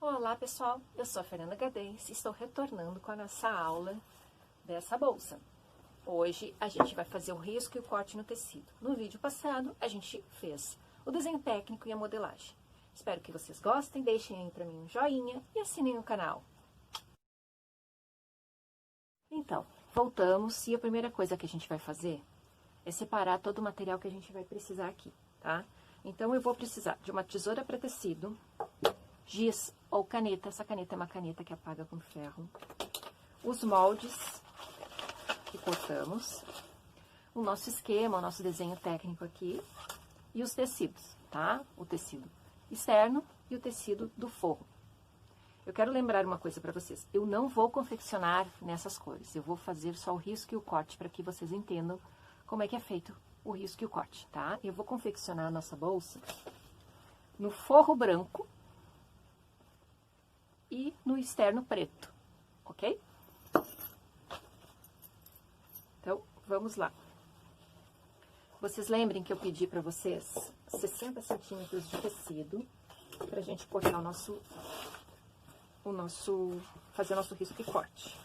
Olá pessoal, eu sou a Fernanda Gadens e estou retornando com a nossa aula dessa bolsa. Hoje a gente vai fazer o risco e o corte no tecido. No vídeo passado a gente fez o desenho técnico e a modelagem. Espero que vocês gostem, deixem aí para mim um joinha e assinem o canal. Então, voltamos e a primeira coisa que a gente vai fazer é separar todo o material que a gente vai precisar aqui, tá? Então eu vou precisar de uma tesoura para tecido, giz ou caneta, essa caneta é uma caneta que apaga com ferro, os moldes que cortamos, o nosso esquema, o nosso desenho técnico aqui e os tecidos, tá? O tecido externo e o tecido do forro. Eu quero lembrar uma coisa para vocês, eu não vou confeccionar nessas cores, eu vou fazer só o risco e o corte para que vocês entendam como é que é feito o risco e o corte, tá? Eu vou confeccionar a nossa bolsa no forro branco e no externo preto, ok? Então, vamos lá. Vocês lembrem que eu pedi para vocês 60 centímetros de tecido para a gente cortar fazer o nosso risco e corte.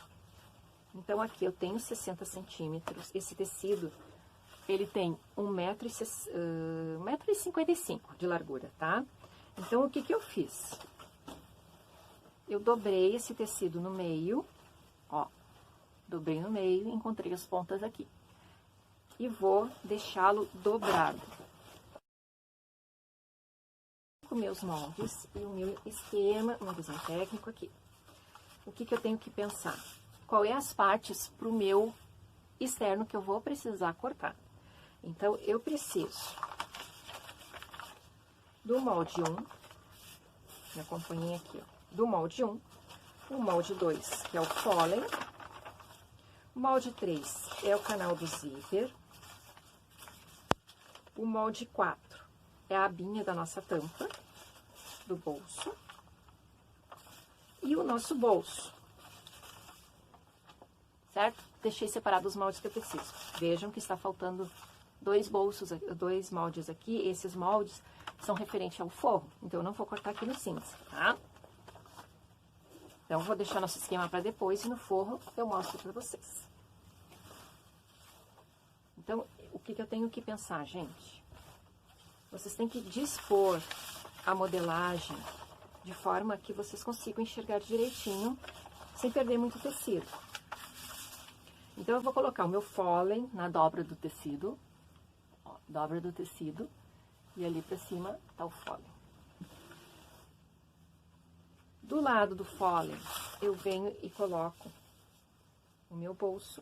Então, aqui eu tenho 60 centímetros, esse tecido, ele tem 1,55 m de largura, tá? Então, o que que eu fiz? Eu dobrei esse tecido no meio, ó, dobrei no meio e encontrei as pontas aqui. E vou deixá-lo dobrado. Com meus moldes e o meu esquema, um desenho técnico aqui. O que que eu tenho que pensar? Qual é as partes pro meu externo que eu vou precisar cortar? Então, eu preciso do molde 1, me acompanhem aqui, ó. Do molde 1, o molde 2, que é o pólen, o molde 3 é o canal do zíper, o molde 4 é a abinha da nossa tampa do bolso e o nosso bolso, certo? Deixei separado os moldes que eu preciso. Vejam que está faltando dois moldes aqui, esses moldes são referentes ao forro, então eu não vou cortar aqui no cinza, tá? Então, eu vou deixar nosso esquema para depois e no forro eu mostro para vocês. Então, o que que eu tenho que pensar, gente? Vocês têm que dispor a modelagem de forma que vocês consigam enxergar direitinho, sem perder muito tecido. Então, eu vou colocar o meu pólen na dobra do tecido, ó, dobra do tecido, e ali para cima tá o pólen. Do lado do pólen, eu venho e coloco o meu bolso.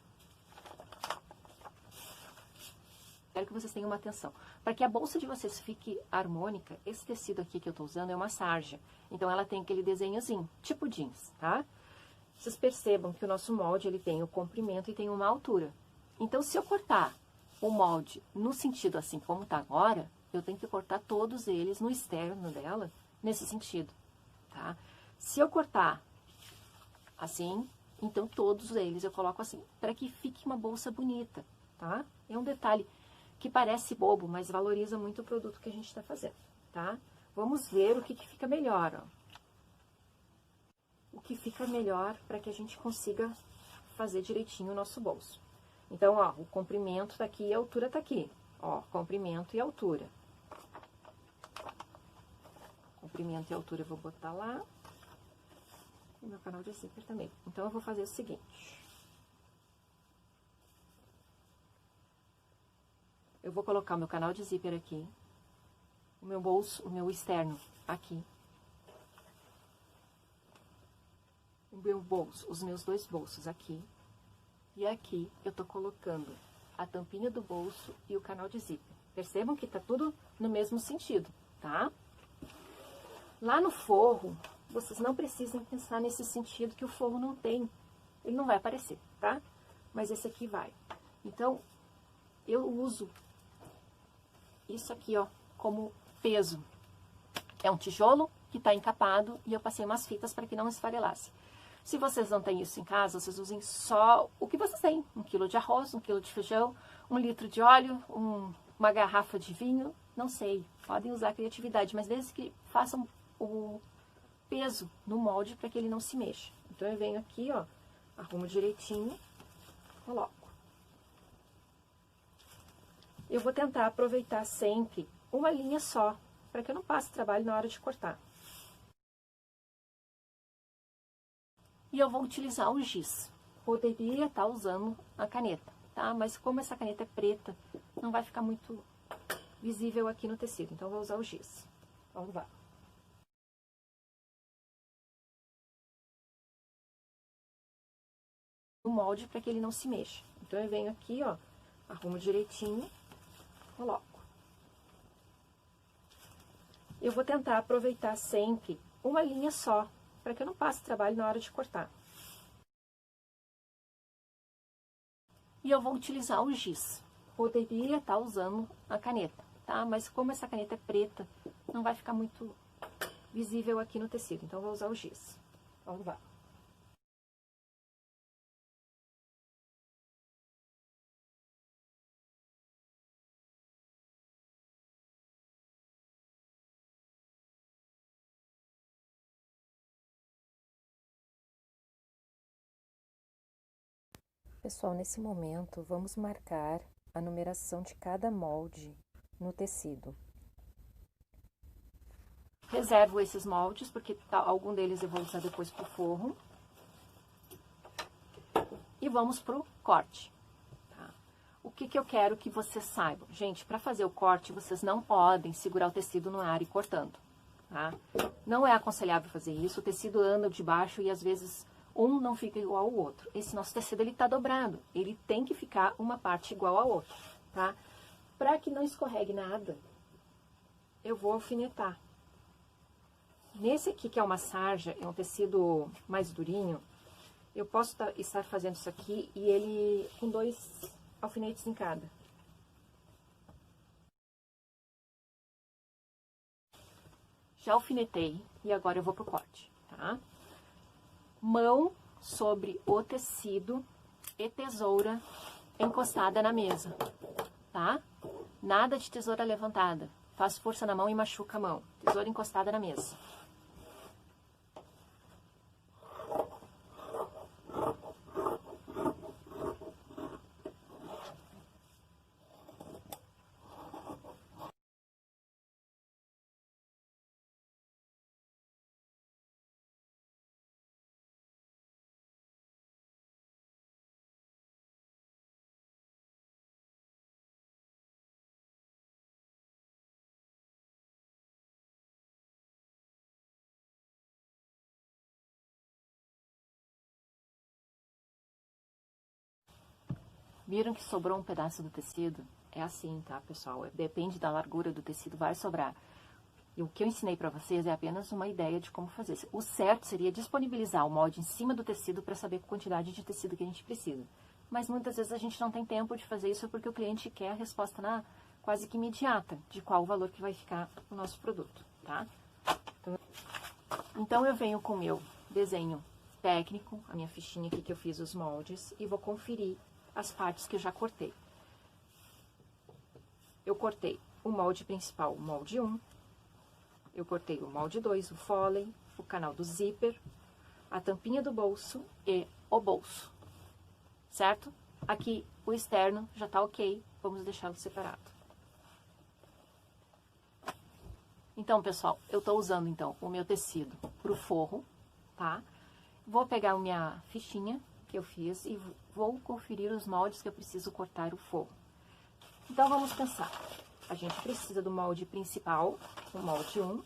Quero que vocês tenham uma atenção. Para que a bolsa de vocês fique harmônica, esse tecido aqui que eu tô usando é uma sarja. Então, ela tem aquele desenhozinho, tipo jeans, tá? Vocês percebam que o nosso molde, ele tem o comprimento e tem uma altura. Então, se eu cortar o molde no sentido assim como tá agora, eu tenho que cortar todos eles no externo dela, nesse sentido, tá? Se eu cortar assim, então todos eles eu coloco assim, para que fique uma bolsa bonita, tá? É um detalhe que parece bobo, mas valoriza muito o produto que a gente está fazendo, tá? Vamos ver o que que fica melhor, ó. O que fica melhor para que a gente consiga fazer direitinho o nosso bolso. Então, ó, o comprimento tá aqui e a altura tá aqui, ó, comprimento e altura. Comprimento e altura eu vou botar lá. O meu canal de zíper também. Então, eu vou fazer o seguinte. Eu vou colocar o meu canal de zíper aqui. O meu bolso, o meu externo aqui. O meu bolso, os meus dois bolsos aqui. E aqui eu tô colocando a tampinha do bolso e o canal de zíper. Percebam que tá tudo no mesmo sentido, tá? Lá no forro, vocês não precisam pensar nesse sentido que o forro não tem. Ele não vai aparecer, tá? Mas esse aqui vai. Então, eu uso isso aqui, ó, como peso. É um tijolo que tá encapado e eu passei umas fitas para que não esfarelasse. Se vocês não têm isso em casa, vocês usem só o que vocês têm. 1 quilo de arroz, 1 quilo de feijão, 1 litro de óleo, uma garrafa de vinho, não sei. Podem usar a criatividade, mas desde que façam peso no molde para que ele não se mexa. Então, eu venho aqui, ó, arrumo direitinho, coloco. Eu vou tentar aproveitar sempre uma linha só, para que eu não passe trabalho na hora de cortar. E eu vou utilizar o giz. Poderia estar usando a caneta, tá? Mas como essa caneta é preta, não vai ficar muito visível aqui no tecido. Então, eu vou usar o giz. Vamos lá. O molde para que ele não se mexa. Então, eu venho aqui, ó, arrumo direitinho, coloco. Eu vou tentar aproveitar sempre uma linha só, para que eu não passe trabalho na hora de cortar. E eu vou utilizar o giz. Poderia estar usando a caneta, tá? Mas como essa caneta é preta, não vai ficar muito visível aqui no tecido. Então, eu vou usar o giz. Vamos lá. Pessoal, nesse momento, vamos marcar a numeração de cada molde no tecido. Reservo esses moldes, porque algum deles eu vou usar depois pro forro. E vamos pro corte. Tá? O que eu quero que vocês saibam? Gente, para fazer o corte, vocês não podem segurar o tecido no ar e cortando. Tá? Não é aconselhável fazer isso, o tecido anda de baixo e às vezes um não fica igual ao outro. Esse nosso tecido, ele tá dobrado, ele tem que ficar uma parte igual à outra, tá? Para que não escorregue nada, eu vou alfinetar. Nesse aqui, que é uma sarja, é um tecido mais durinho, eu posso estar fazendo isso aqui e ele com 2 alfinetes em cada. Já alfinetei e agora eu vou pro corte, tá? Mão sobre o tecido e tesoura encostada na mesa, tá? Nada de tesoura levantada. Faz força na mão e machuca a mão. Tesoura encostada na mesa. Viram que sobrou um pedaço do tecido? É assim, tá, pessoal? Depende da largura do tecido, vai sobrar. E o que eu ensinei pra vocês é apenas uma ideia de como fazer. O certo seria disponibilizar o molde em cima do tecido para saber a quantidade de tecido que a gente precisa. Mas muitas vezes a gente não tem tempo de fazer isso porque o cliente quer a resposta quase que imediata de qual o valor que vai ficar o nosso produto, tá? Então, eu venho com o meu desenho técnico, a minha fichinha aqui que eu fiz os moldes, e vou conferir as partes que eu já cortei. Eu cortei o molde principal, o molde 1, eu cortei o molde 2, o Foley, o canal do zíper, a tampinha do bolso e o bolso, certo? Aqui o externo já tá ok, vamos deixá-lo separado. Então, pessoal, eu tô usando, então, o meu tecido pro forro, tá? Vou pegar a minha fichinha que eu fiz e vou conferir os moldes que eu preciso cortar o forro. Então, vamos pensar. A gente precisa do molde principal, o molde 1.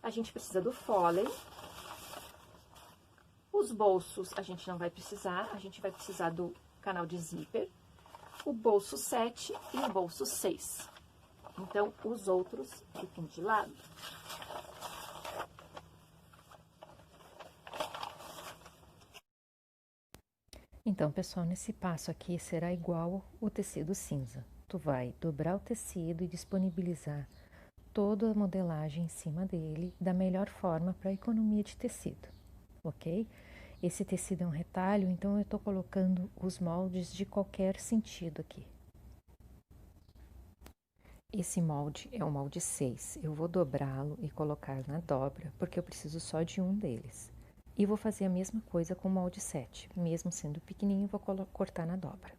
A gente precisa do Foley. Os bolsos a gente não vai precisar, a gente vai precisar do canal de zíper, o bolso 7 e o bolso 6. Então, os outros ficam de lado. Então, pessoal, nesse passo aqui será igual o tecido cinza. Tu vai dobrar o tecido e disponibilizar toda a modelagem em cima dele da melhor forma para economia de tecido, ok? Esse tecido é um retalho, então eu tô colocando os moldes de qualquer sentido aqui. Esse molde é o molde 6. Eu vou dobrá-lo e colocar na dobra, porque eu preciso só de um deles. E vou fazer a mesma coisa com o molde 7. Mesmo sendo pequenininho, vou cortar na dobra.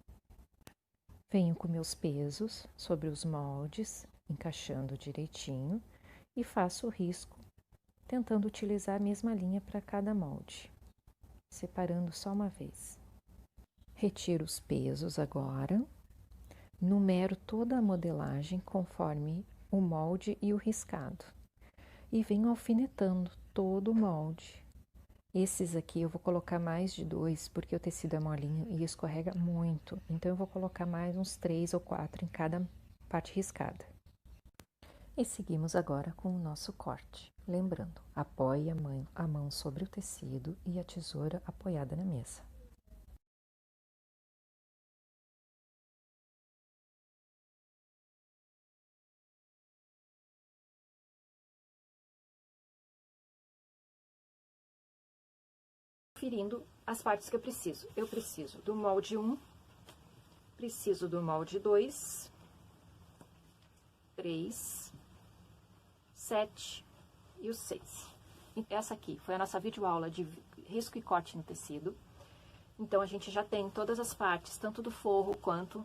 Venho com meus pesos sobre os moldes, encaixando direitinho, e faço o risco, tentando utilizar a mesma linha para cada molde, separando só uma vez. Retiro os pesos agora. Numero toda a modelagem conforme o molde e o riscado. E venho alfinetando todo o molde. Esses aqui eu vou colocar mais de 2, porque o tecido é molinho e escorrega muito. Então, eu vou colocar mais uns 3 ou 4 em cada parte riscada. E seguimos agora com o nosso corte. Lembrando, apoie a mão sobre o tecido e a tesoura apoiada na mesa. Conferindo as partes que eu preciso. Eu preciso do molde 1, preciso do molde 2, 3, 7 e o 6. Essa aqui foi a nossa videoaula de risco e corte no tecido. Então, a gente já tem todas as partes, tanto do forro quanto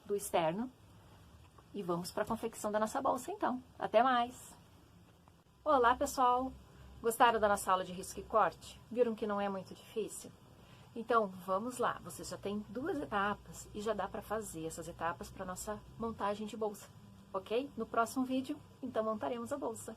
do externo. E vamos para a confecção da nossa bolsa, então. Até mais! Olá, pessoal! Gostaram da nossa aula de risco e corte? Viram que não é muito difícil? Então, vamos lá. Você já tem 2 etapas e já dá para fazer essas etapas para nossa montagem de bolsa, ok? No próximo vídeo, então, montaremos a bolsa.